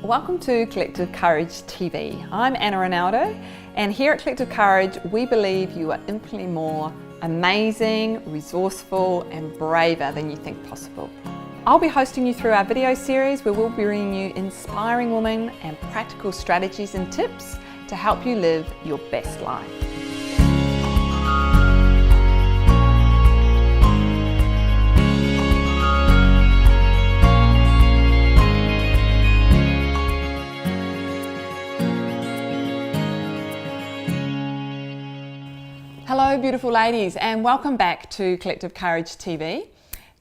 Welcome to Collective Courage TV. I'm Anna Ronaldo, and here at Collective Courage we believe you are infinitely more amazing, resourceful and braver than you think possible. I'll be hosting you through our video series where we'll be bringing you inspiring women and practical strategies and tips to help you live your best life. Hello beautiful ladies, and welcome back to Collective Courage TV.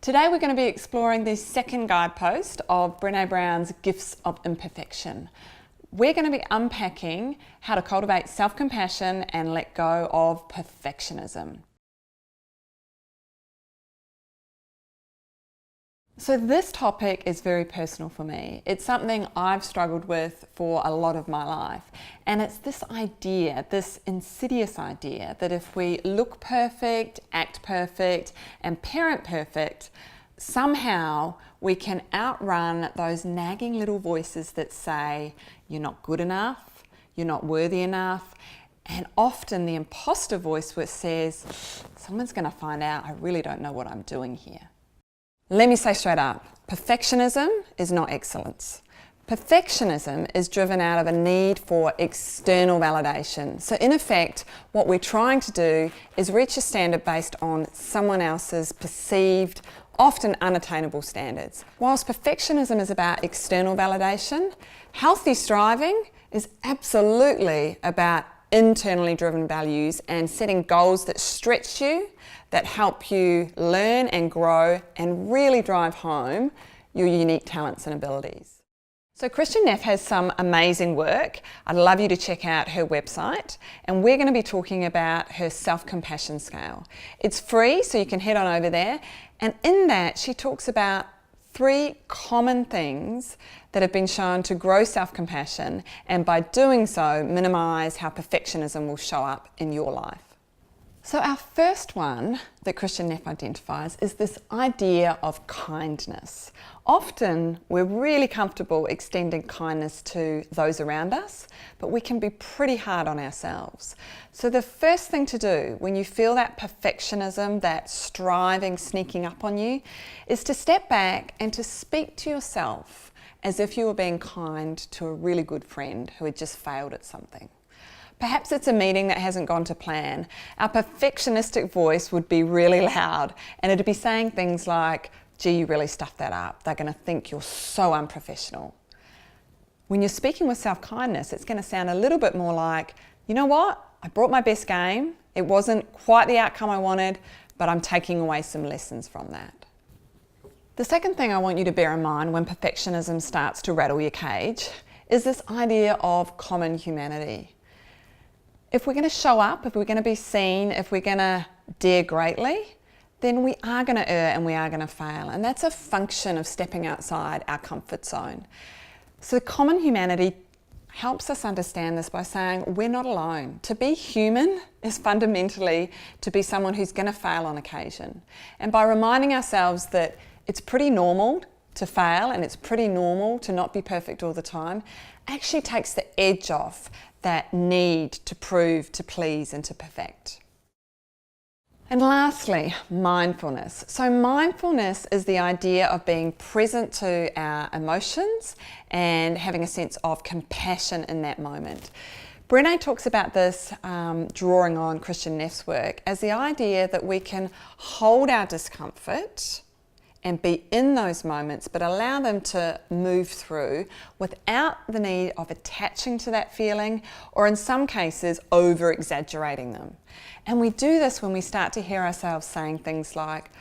Today we're going to be exploring the second guidepost of Brené Brown's Gifts of Imperfection. We're going to be unpacking how to cultivate self-compassion and let go of perfectionism. So this topic is very personal for me. It's something I've struggled with for a lot of my life. And it's this idea, this insidious idea, that if we look perfect, act perfect, and parent perfect, somehow we can outrun those nagging little voices that say, you're not good enough, you're not worthy enough, and often the imposter voice which says, someone's going to find out I really don't know what I'm doing here. Let me say straight up, perfectionism is not excellence. Perfectionism is driven out of a need for external validation. So in effect, what we're trying to do is reach a standard based on someone else's perceived, often unattainable standards. Whilst perfectionism is about external validation, healthy striving is absolutely about internally driven values and setting goals that stretch you, that help you learn and grow and really drive home your unique talents and abilities. So Christian Neff has some amazing work. I'd love you to check out her website, and we're going to be talking about her self-compassion scale. It's free, so you can head on over there, and in that she talks about 3 common things that have been shown to grow self-compassion, and by doing so minimize how perfectionism will show up in your life. So our first one that Christian Neff identifies is this idea of kindness. Often we're really comfortable extending kindness to those around us, but we can be pretty hard on ourselves. So the first thing to do when you feel that perfectionism, that striving sneaking up on you, is to step back and to speak to yourself as if you were being kind to a really good friend who had just failed at something. Perhaps it's a meeting that hasn't gone to plan. Our perfectionistic voice would be really loud, and it'd be saying things like, gee, you really stuffed that up. They're going to think you're so unprofessional. When you're speaking with self-kindness, it's going to sound a little bit more like, you know what? I brought my best game. It wasn't quite the outcome I wanted, but I'm taking away some lessons from that. The second thing I want you to bear in mind when perfectionism starts to rattle your cage is this idea of common humanity. If we're going to show up, if we're going to be seen, if we're going to dare greatly, then we are going to err and we are going to fail. And that's a function of stepping outside our comfort zone. So common humanity helps us understand this by saying we're not alone. To be human is fundamentally to be someone who's going to fail on occasion. And by reminding ourselves that it's pretty normal to fail and it's pretty normal to not be perfect all the time, actually takes the edge off that need to prove, to please and to perfect. And lastly, mindfulness. So mindfulness is the idea of being present to our emotions and having a sense of compassion in that moment. Brené talks about this, drawing on Christian Neff's work, as the idea that we can hold our discomfort and be in those moments, but allow them to move through without the need of attaching to that feeling, or in some cases, over-exaggerating them. And we do this when we start to hear ourselves saying things like,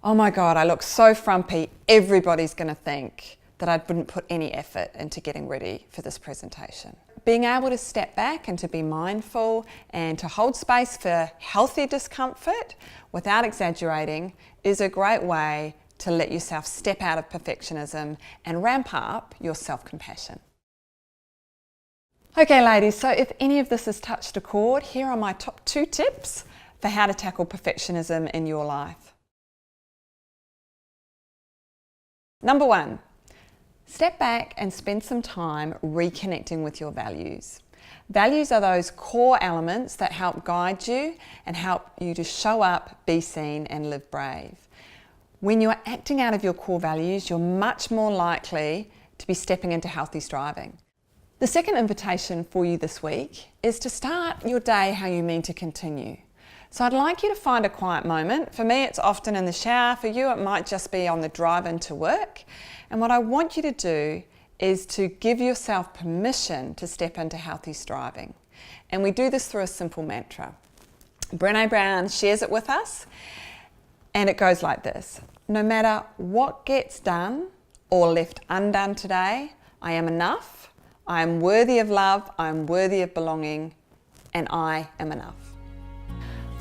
oh my God, I look so frumpy, everybody's gonna think that I wouldn't put any effort into getting ready for this presentation. Being able to step back and to be mindful and to hold space for healthy discomfort without exaggerating is a great way to let yourself step out of perfectionism and ramp up your self-compassion. Okay ladies, so if any of this has touched a chord, here are my top 2 tips for how to tackle perfectionism in your life. Number 1, Step back and spend some time reconnecting with your values. Values are those core elements that help guide you and help you to show up, be seen, and live brave. When you're acting out of your core values, you're much more likely to be stepping into healthy striving. The second invitation for you this week is to start your day how you mean to continue. So I'd like you to find a quiet moment. For me, it's often in the shower. For you, it might just be on the drive into work. And what I want you to do is to give yourself permission to step into healthy striving. And we do this through a simple mantra. Brené Brown shares it with us, and it goes like this. No matter what gets done or left undone today, I am enough, I am worthy of love, I am worthy of belonging, and I am enough.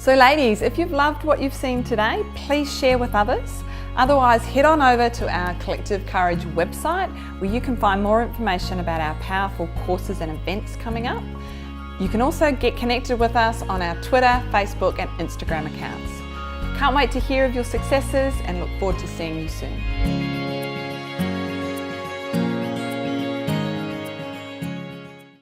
So ladies, if you've loved what you've seen today, please share with others. Otherwise, head on over to our Collective Courage website where you can find more information about our powerful courses and events coming up. You can also get connected with us on our Twitter, Facebook and Instagram accounts. Can't wait to hear of your successes and look forward to seeing you soon.